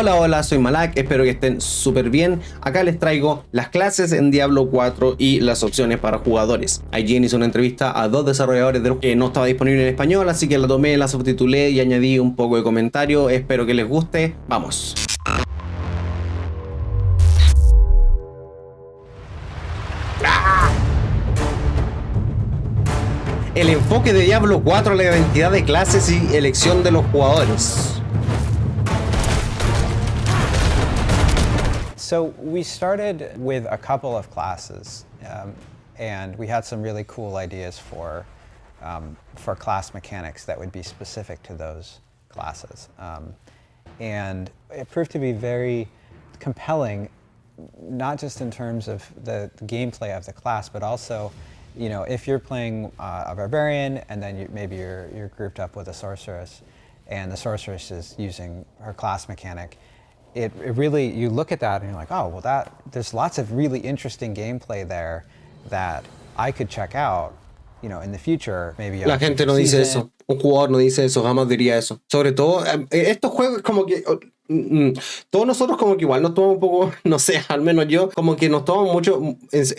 Hola, hola, soy Malak, espero que estén súper bien. Acá les traigo las clases en Diablo 4 y las opciones para jugadores. IGN hizo una entrevista a dos desarrolladores que no estaba disponible en español, así que la tomé, la subtitulé y añadí un poco de comentario. Espero que les guste. ¡Vamos! El enfoque de Diablo 4 a la identidad de clases y elección de los jugadores. So we started with a couple of classes, and we had some really cool ideas for class mechanics that would be specific to those classes. And it proved to be very compelling, not just in terms of the gameplay of the class, but also, you know, if you're playing a barbarian and then maybe you're grouped up with a sorceress, and the sorceress is using her class mechanic, it really, you look at that and you're like, oh, well, there's lots of really interesting gameplay there that I could check out, you know, in the future. Maybe la gente no dice eso. Un jugador no dice eso, jamás diría eso. Sobre todo, estos juegos como que... todos nosotros como que igual nos tomamos un poco, no sé, al menos yo, como que nos tomamos mucho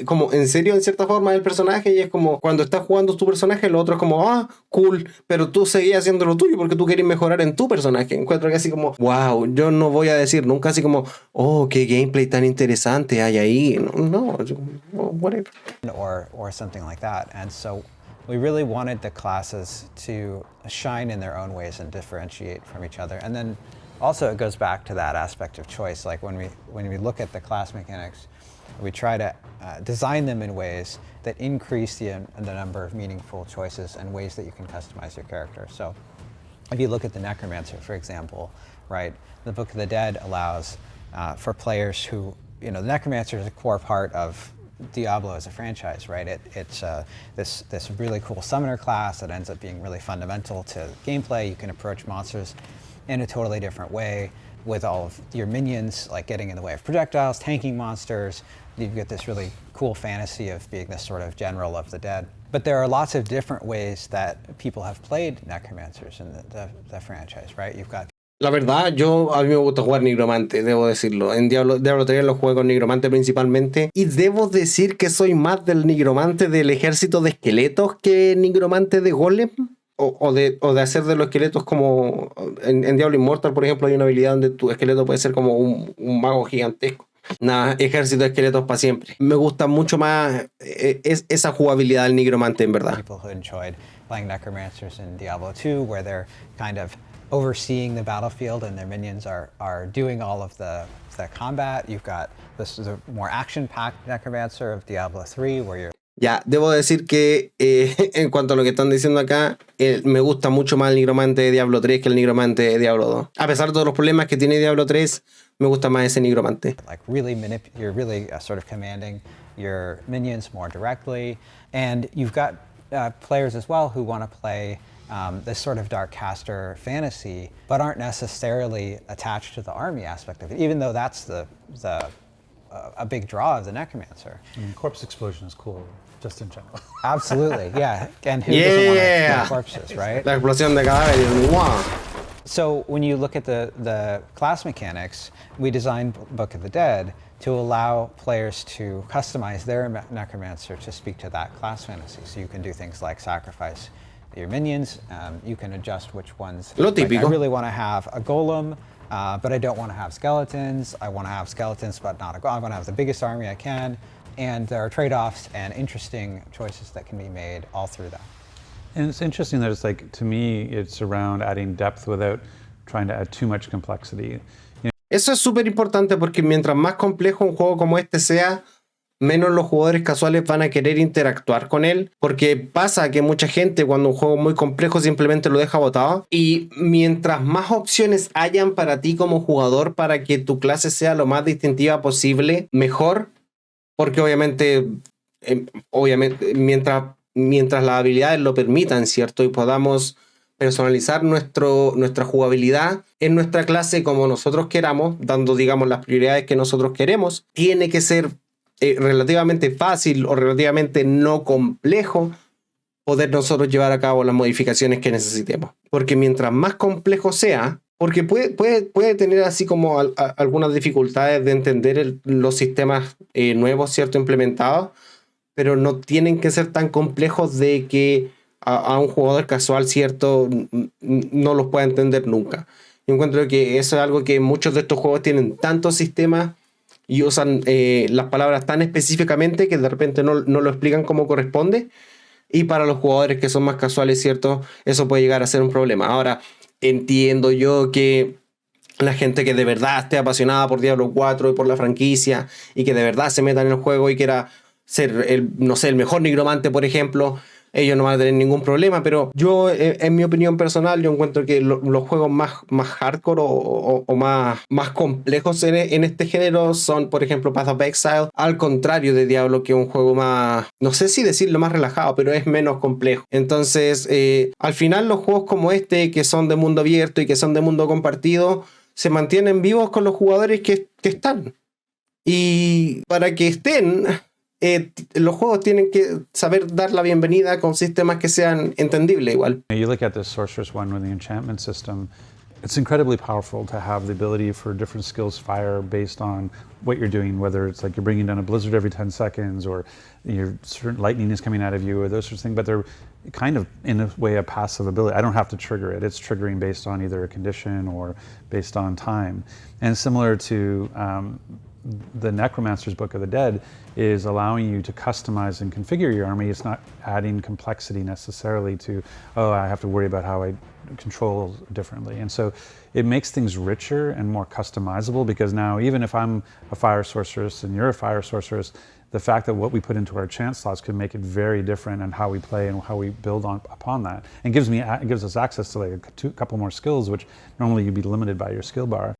como en serio en cierta forma del personaje, y es como cuando estás jugando tu personaje, lo otro es como, ah, cool, pero tú seguías haciendo lo tuyo porque tú querías mejorar en tu personaje. Encuentro que así como, wow, yo no voy a decir nunca así como, oh, qué gameplay tan interesante hay ahí. No, whatever. Or something like that. And so we really wanted the classes to shine in their own ways and differentiate from each other. And then also it goes back to that aspect of choice. Like when we look at the class mechanics, we try to design them in ways that increase the number of meaningful choices and ways that you can customize your character. So if you look at the Necromancer, for example, right, the Book of the Dead allows for players who, you know, the Necromancer is a core part of Diablo as a franchise, right? It's this really cool summoner class that ends up being really fundamental to gameplay. You can approach monsters in a totally different way with all of your minions, like getting in the way of projectiles, tanking monsters. You get this really cool fantasy of being this sort of general of the dead. But there are lots of different ways that people have played Necromancers in the franchise, right? You've got... La verdad, a mí me gusta jugar Nigromante, debo decirlo. En Diablo 3 lo juego con Nigromante principalmente. Y debo decir que soy más del Nigromante del ejército de esqueletos que Nigromante de Golem. O de hacer de los esqueletos como... En Diablo Immortal, por ejemplo, hay una habilidad donde tu esqueleto puede ser como un mago gigantesco. Nada, ejército de esqueletos para siempre. Me gusta mucho más esa jugabilidad del Nigromante, en verdad. People who enjoyed playing Necromancers in Diablo 2, where they're kind of overseeing the battlefield and their minions are doing all of the combat. You've got the more action-packed Necromancer of Diablo 3, where you're... Ya, debo decir que en cuanto a lo que están diciendo acá, me gusta mucho más el Nigromante de Diablo 3 que el Nigromante de Diablo 2. A pesar de todos los problemas que tiene Diablo 3, me gusta más ese Nigromante. Like you're really sort of commanding your minions more directly, and you've got players as well who want to play this sort of dark caster fantasy, but aren't necessarily attached to the army aspect of it, even though that's a big draw of the Necromancer. I mean, corpse explosion is cool, just in general. Absolutely, yeah. And who doesn't want to explode corpses, right? La explosión de cadáveres, wow. So when you look at the class mechanics, we designed Book of the Dead to allow players to customize their Necromancer to speak to that class fantasy. So you can do things like sacrifice your minions. You can adjust which ones. Lo típico. Like, I really want to have a golem, but I don't want to have skeletons. I want to have skeletons, but not a golem. I want to have the biggest army I can. And there are trade-offs and interesting choices that can be made all through that. And it's interesting that it's like, to me, it's around adding depth without trying to add too much complexity. Eso es súper importante porque mientras más complejo un juego como este sea, menos los jugadores casuales van a querer interactuar con él, porque pasa que mucha gente cuando un juego es muy complejo simplemente lo deja botado, y mientras más opciones hayan para ti como jugador para que tu clase sea lo más distintiva posible, mejor, porque obviamente mientras las habilidades lo permitan, ¿cierto? Y podamos personalizar nuestra jugabilidad en nuestra clase como nosotros queramos, dando, digamos, las prioridades que nosotros queremos, tiene que ser relativamente fácil o relativamente no complejo poder nosotros llevar a cabo las modificaciones que necesitemos. Porque mientras más complejo sea, porque puede tener así como algunas dificultades de entender los sistemas nuevos, ¿cierto? Implementados, pero no tienen que ser tan complejos de que a un jugador casual, ¿cierto? No los pueda entender nunca. Yo encuentro que eso es algo que muchos de estos juegos tienen tantos sistemas y usan las palabras tan específicamente que de repente no lo explican como corresponde. Y para los jugadores que son más casuales, ¿cierto? Eso puede llegar a ser un problema. Ahora, entiendo yo que la gente que de verdad esté apasionada por Diablo 4 y por la franquicia y que de verdad se meta en el juego y quiera ser no sé, el mejor nigromante, por ejemplo, ellos no van a tener ningún problema, pero yo, en mi opinión personal, yo encuentro que los juegos más hardcore o más complejos en este género son, por ejemplo, Path of Exile, al contrario de Diablo, que es un juego más, no sé si decirlo más relajado, pero es menos complejo. Entonces, al final los juegos como este, que son de mundo abierto y que son de mundo compartido, se mantienen vivos con los jugadores que están. Y para que estén... los juegos tienen que saber dar la bienvenida con sistemas que sean entendibles igual. You look at the Sorceress one with the enchantment system, it's incredibly powerful to have the ability for different skills fire based on what you're doing, whether it's like you're bringing down a blizzard every 10 seconds or your certain lightning is coming out of you or those sorts of things, but they're kind of in a way a passive ability. I don't have to trigger it. It's triggering based on either a condition or based on time. And similar to the Necromancer's Book of the Dead is allowing you to customize and configure your army. It's not adding complexity necessarily to, oh, I have to worry about how I control differently. And so it makes things richer and more customizable because now even if I'm a fire sorceress and you're a fire sorceress, the fact that what we put into our chant slots can make it very different in how we play and how we build upon that. And it gives us access to like a couple more skills, which normally you'd be limited by your skill bar.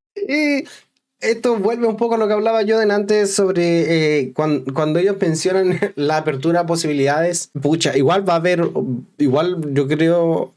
Esto vuelve un poco a lo que hablaba yo delante sobre cuando ellos mencionan la apertura a posibilidades. Pucha, igual va a haber, igual yo creo,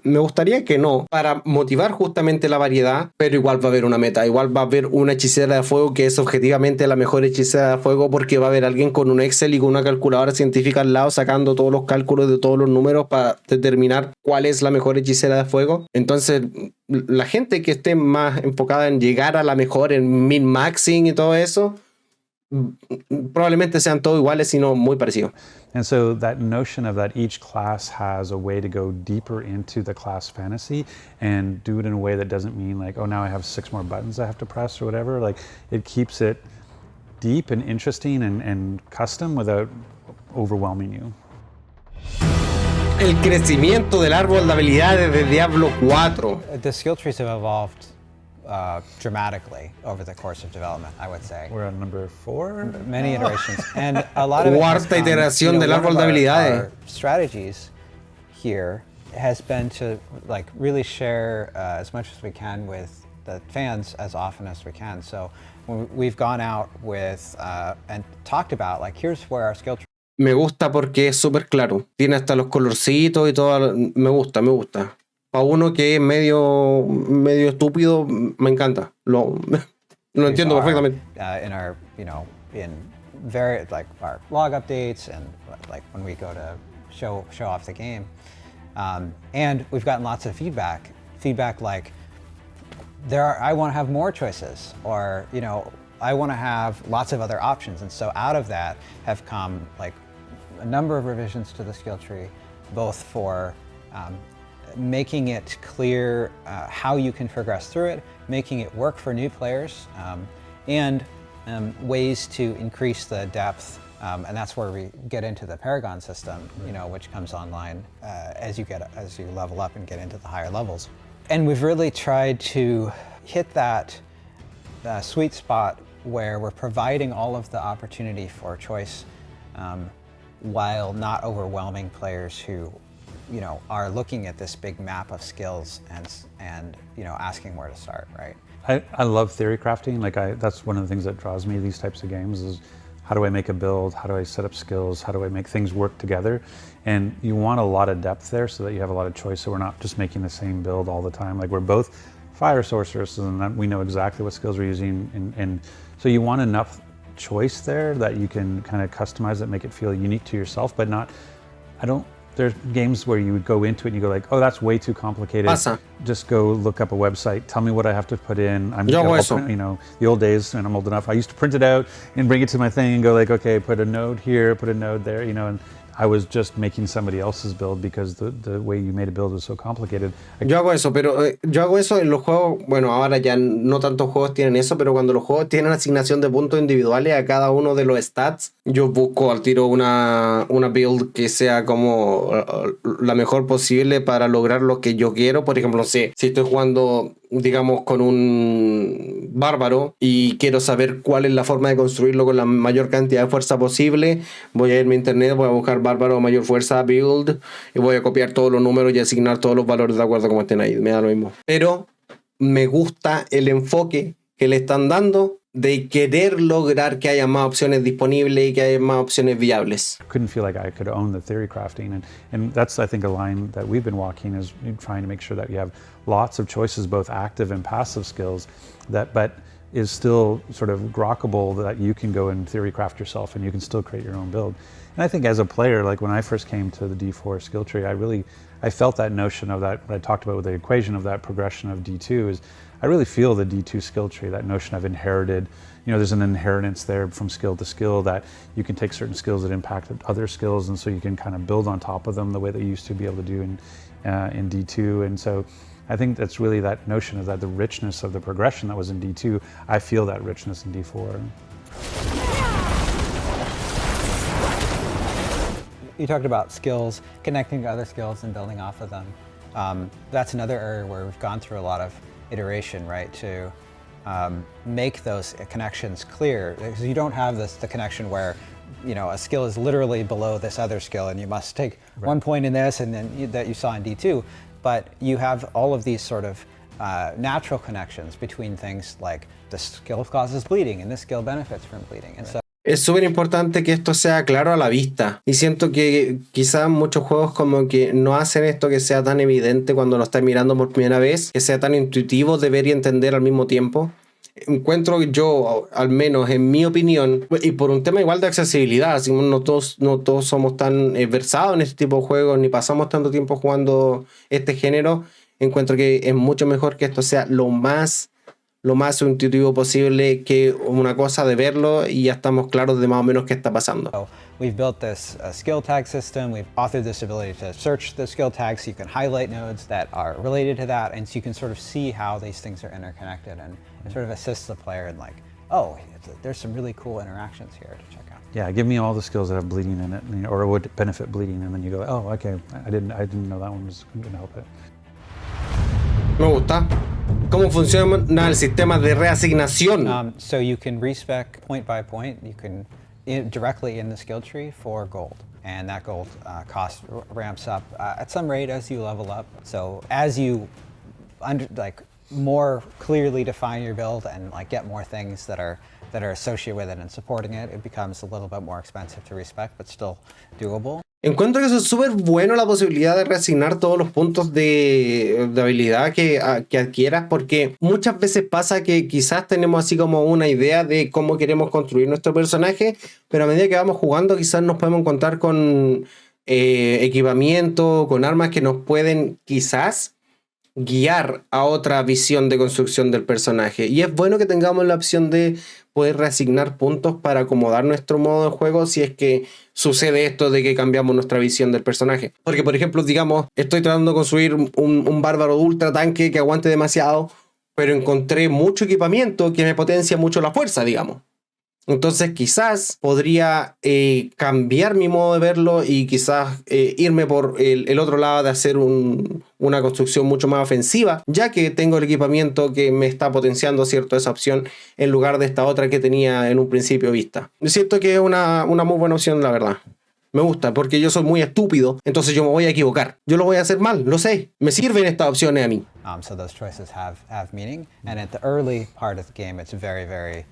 me gustaría que no, para motivar justamente la variedad, pero igual va a haber una meta, igual va a haber una hechicera de fuego que es objetivamente la mejor hechicera de fuego porque va a haber alguien con un Excel y con una calculadora científica al lado sacando todos los cálculos de todos los números para determinar cuál es la mejor hechicera de fuego. Entonces, la gente que esté más enfocada en llegar a la mejor, en min-maxing y todo eso, probablemente sean todos iguales, sino muy parecidos. And so that notion of that each class has a way to go deeper into the class fantasy and do it in a way that doesn't mean like, oh, now I have 6 more buttons I have to press or whatever. Like, it keeps it deep and interesting and custom without overwhelming you. El crecimiento del árbol de habilidades de Diablo 4. The skill trees have evolved dramatically over the course of development, I would say. We're on number 4? Many iterations. And a lot of it has Cuarta come, iteración del árbol de habilidades. Our strategies here has been to like really share as much as we can with the fans as often as we can. So we've gone out with and talked about like, here's where our skill tree. Me gusta porque es súper claro. Tiene hasta los colorcitos y todo. Me gusta. Para uno que es medio estúpido, me encanta. Lo entiendo perfectamente. In our, in very like our log updates and like when we go to show off the game, and we've gotten lots of feedback like I want to have more choices, or I want to have lots of other options. And so out of that have come like a number of revisions to the skill tree, both for making it clear how you can progress through it, making it work for new players, and ways to increase the depth. And that's where we get into the Paragon system, which comes online as you level up and get into the higher levels. And we've really tried to hit that sweet spot where we're providing all of the opportunity for choice while not overwhelming players who are looking at this big map of skills and asking where to start, right? I love theory crafting. That's one of the things that draws me to these types of games is how do I make a build? How do I set up skills? How do I make things work together? And you want a lot of depth there so that you have a lot of choice, so we're not just making the same build all the time. Like, we're both fire sorcerers and we know exactly what skills we're using, and so you want enough choice there that you can kind of customize it, make it feel unique to yourself, but not, There's games where you would go into it and you go like, oh, that's way too complicated. Pasa. Just go look up a website. Tell me what I have to put in. Yo hago eso. You know, the old days, and I'm old enough. I used to print it out and bring it to my thing and go like, okay, put a node here, put a node there, you know, and I was just making somebody else's build because the way you made a build was so complicated. Yo hago eso, pero yo hago eso en los juegos. Bueno, ahora ya no tantos juegos tienen eso, pero cuando los juegos tienen asignación de puntos individuales a cada uno de los stats, yo busco al tiro una build que sea como la mejor posible para lograr lo que yo quiero. Por ejemplo, no sé, si estoy jugando, digamos, con un bárbaro y quiero saber cuál es la forma de construirlo con la mayor cantidad de fuerza posible, voy a irme a internet, voy a buscar bárbaro mayor fuerza build y voy a copiar todos los números y asignar todos los valores de acuerdo a como estén ahí, me da lo mismo. Pero me gusta el enfoque que le están dando de querer lograr que haya más opciones disponibles y que haya más opciones viables. I couldn't feel like I could own the theory crafting, and that's, I think, a line that we've been walking, is trying to make sure that you have lots of choices, both active and passive skills, but is still sort of grokkable, that you can go and theory craft yourself and you can still create your own build. And I think as a player, like when I first came to the D4 skill tree, I felt that notion of that, what I talked about with the equation of that progression of D2 is, I really feel the D2 skill tree, that notion of inherited, you know, there's an inheritance there from skill to skill, that you can take certain skills that impact other skills, and so you can kind of build on top of them the way that you used to be able to do in D2. And so I think that's really that notion of that, the richness of the progression that was in D2, I feel that richness in D4. You talked about skills, connecting to other skills and building off of them. That's another area where we've gone through a lot of iteration, right, to make those connections clear. Because you don't have the connection where, you know, a skill is literally below this other skill and you must take 1 point in this and then that you saw in D2, but you have all of these sort of natural connections between things like the skill causes bleeding and this skill benefits from bleeding. And so Es súper importante que esto sea claro a la vista. Y siento que quizás muchos juegos como que no hacen esto que sea tan evidente cuando lo estás mirando por primera vez, que sea tan intuitivo de ver y entender al mismo tiempo. Encuentro que yo, al menos en mi opinión, y por un tema igual de accesibilidad, así no todos somos tan versados en este tipo de juegos, ni pasamos tanto tiempo jugando este género, encuentro que es mucho mejor que esto sea lo más intuitivo posible, que una cosa de verlo y ya estamos claros de más o menos qué está pasando. So we've built this skill tag system. We've authored this ability to search the skill tags so you can highlight nodes that are related to that, and so you can sort of see how these things are interconnected and sort of assist the player in like, oh, there's some really cool interactions here to check out. Yeah, give me all the skills that have bleeding in it, you know, or would benefit bleeding, and then you go, oh, okay, I didn't know that one was going to help it. Me gusta cómo funciona el sistema de reasignación. So you can respec point by point. You can directly in the skill tree for gold, and that gold cost ramps up at some rate as you level up. So as you more clearly define your build and like get more things that are associated with it and supporting it, it becomes a little bit more expensive to respec, but still doable. Encuentro que eso es súper bueno, la posibilidad de reasignar todos los puntos de habilidad que adquieras, porque muchas veces pasa que quizás tenemos así como una idea de cómo queremos construir nuestro personaje, pero a medida que vamos jugando quizás nos podemos encontrar con equipamiento, con armas que nos pueden quizás guiar a otra visión de construcción del personaje. Y es bueno que tengamos la opción de poder reasignar puntos para acomodar nuestro modo de juego si es que sucede esto de que cambiamos nuestra visión del personaje. Porque, por ejemplo, digamos, estoy tratando de construir un bárbaro ultra tanque que aguante demasiado, pero encontré mucho equipamiento que me potencia mucho la fuerza, digamos. Entonces quizás podría cambiar mi modo de verlo y quizás irme por el otro lado de hacer una construcción mucho más ofensiva, ya que tengo el equipamiento que me está potenciando, ¿cierto?, esa opción en lugar de esta otra que tenía en un principio vista. Siento que es una muy buena opción, la verdad. Me gusta, porque yo soy muy estúpido, entonces yo me voy a equivocar. Yo lo voy a hacer mal, lo sé. Me sirven estas opciones a mí. So those choices have meaning, and at the early part of the game, it's very, very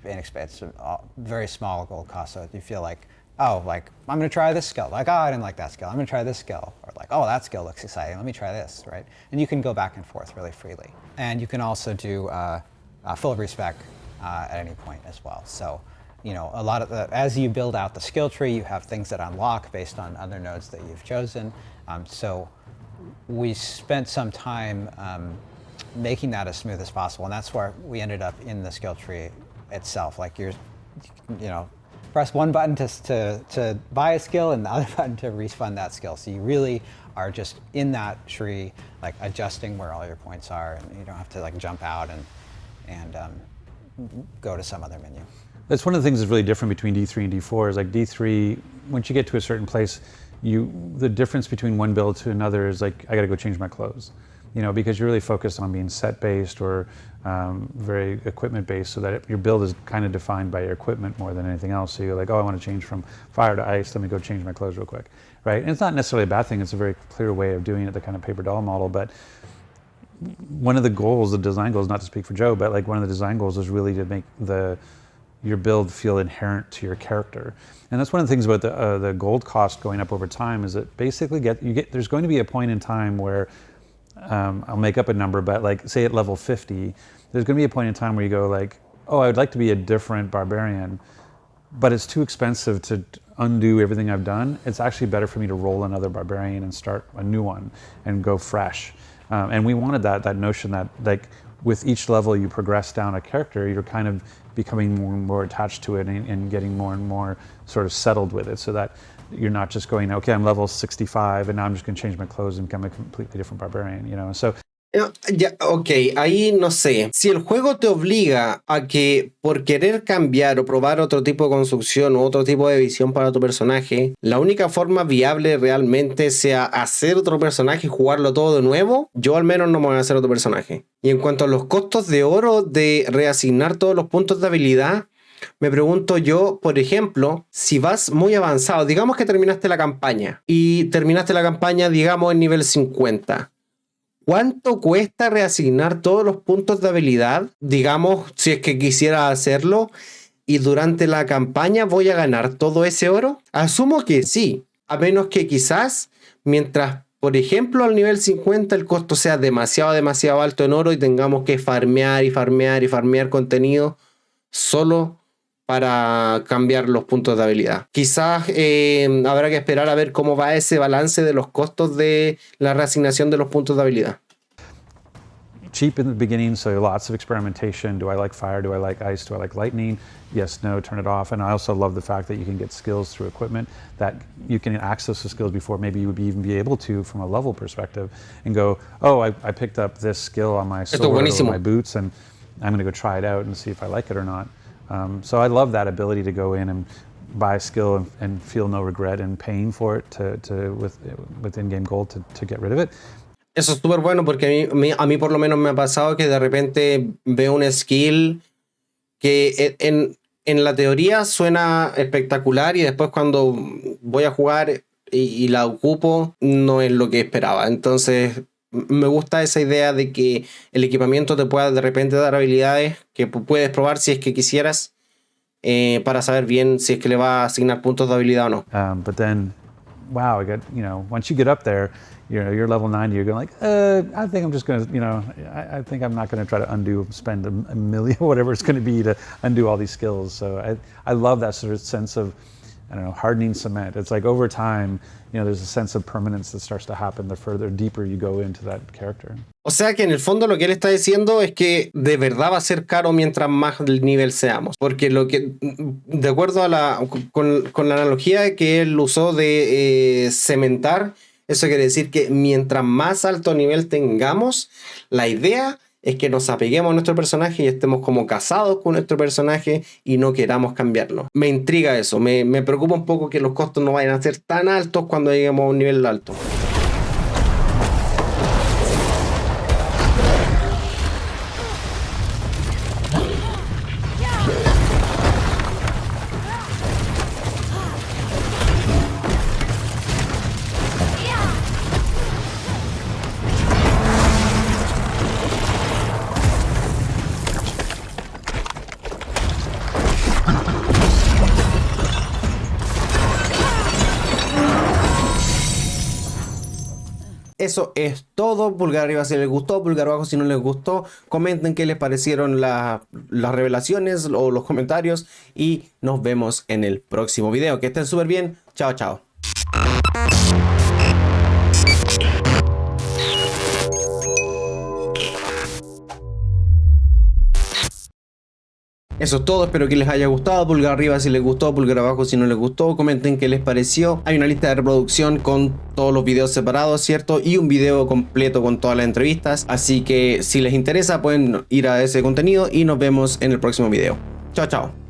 inexpensive, very small gold cost. So you feel like, oh, like I'm going to try this skill. Like, oh, I didn't like that skill. I'm going to try this skill. Or like, oh, that skill looks exciting. Let me try this, right? And you can go back and forth really freely. And you can also do full respec at any point as well. So you know, a lot of as you build out the skill tree, you have things that unlock based on other nodes that you've chosen. So we spent some time making that as smooth as possible, and that's where we ended up in the skill tree itself. Like you know, press one button to buy a skill and the other button to respawn that skill. So you really are just in that tree, like adjusting where all your points are, and you don't have to like jump out and go to some other menu. That's one of the things that's really different between D3 and D4 is like D3, once you get to a certain place, the difference between one build to another is like, I gotta go change my clothes. You know, because you're really focused on being set-based or very equipment-based, so that your build is kind of defined by your equipment more than anything else. So you're like, oh, I want to change from fire to ice, let me go change my clothes real quick, right? And it's not necessarily a bad thing, it's a very clear way of doing it, the kind of paper doll model, but one of the goals, the design goals, not to speak for Joe, but like one of the design goals is really to make your build feel inherent to your character. And that's one of the things about the gold cost going up over time is that basically there's going to be a point in time where I'll make up a number, but like say at level 50, there's going to be a point in time where you go like, oh, I would like to be a different barbarian, but it's too expensive to undo everything I've done. It's actually better for me to roll another barbarian and start a new one and go fresh. And we wanted that notion that like with each level you progress down a character, you're kind of becoming more and more attached to it and getting more and more sort of settled with it, so that you're not just going, okay, I'm level 65 and now I'm just going to change my clothes and become a completely different barbarian, you know. So Ya, ok, ahí no sé. Si el juego te obliga a que por querer cambiar o probar otro tipo de construcción o otro tipo de visión para tu personaje, la única forma viable realmente sea hacer otro personaje y jugarlo todo de nuevo, yo al menos no me voy a hacer otro personaje. Y en cuanto a los costos de oro de reasignar todos los puntos de habilidad, me pregunto yo, por ejemplo, si vas muy avanzado, digamos que terminaste la campaña y terminaste la campaña, digamos, en nivel 50. ¿Cuánto cuesta reasignar todos los puntos de habilidad? Digamos, si es que quisiera hacerlo y durante la campaña voy a ganar todo ese oro. Asumo que sí, a menos que quizás mientras, por ejemplo, al nivel 50 el costo sea demasiado alto en oro y tengamos que farmear y farmear contenido solo para cambiar los puntos de habilidad. Quizás habrá que esperar a ver cómo va ese balance de los costos de la reasignación de los puntos de habilidad. Cheap in the beginning, so lots of experimentation. Do I like fire? Do I like ice? Do I like lightning? Yes, no, turn it off. And I also love the fact that you can get skills through equipment, that you can access the skills before maybe you would even be able to from a level perspective and go, oh, I picked up this skill on my sword or my boots and I'm going to go try it out and see if I like it or not. So I love that ability to go in and buy a skill and feel no regret in paying for it with in-game gold to get rid of it. Eso es súper bueno porque a mí por lo menos me ha pasado que de repente veo una skill que en la teoría suena espectacular y después cuando voy a jugar y la ocupo no es lo que esperaba. Entonces me gusta esa idea de que el equipamiento te pueda de repente dar habilidades que puedes probar si es que quisieras para saber bien si es que le va a asignar puntos de habilidad o no. But then, wow, once you get up there, you're level 90, you're going like, I think I'm just going to, I think I'm not going to try to spend a million, whatever it's going to be to undo all these skills. So I love that sort of sense of, I don't know, hardening cement. It's like over time, there's a sense of permanence that starts to happen the further deeper you go into that character. O sea que en el fondo lo que él está diciendo es que de verdad va a ser caro mientras más nivel seamos. Porque de acuerdo a con la analogía que él usó de cementar, eso quiere decir que mientras más alto nivel tengamos, la idea es que nos apeguemos a nuestro personaje y estemos como casados con nuestro personaje y no queramos cambiarlo. Me intriga eso, me preocupa un poco que los costos no vayan a ser tan altos cuando lleguemos a un nivel alto. eso es todo. Pulgar arriba si les gustó, pulgar abajo si no les gustó. Comenten qué les parecieron las revelaciones o los comentarios. Y nos vemos en el próximo video. Que estén súper bien. Chao, chao. Eso es todo, espero que les haya gustado. Pulgar arriba si les gustó, pulgar abajo si no les gustó. Comenten qué les pareció. Hay una lista de reproducción con todos los videos separados, ¿cierto? Y un video completo con todas las entrevistas. Así que si les interesa pueden ir a ese contenido y nos vemos en el próximo video. Chao, chao.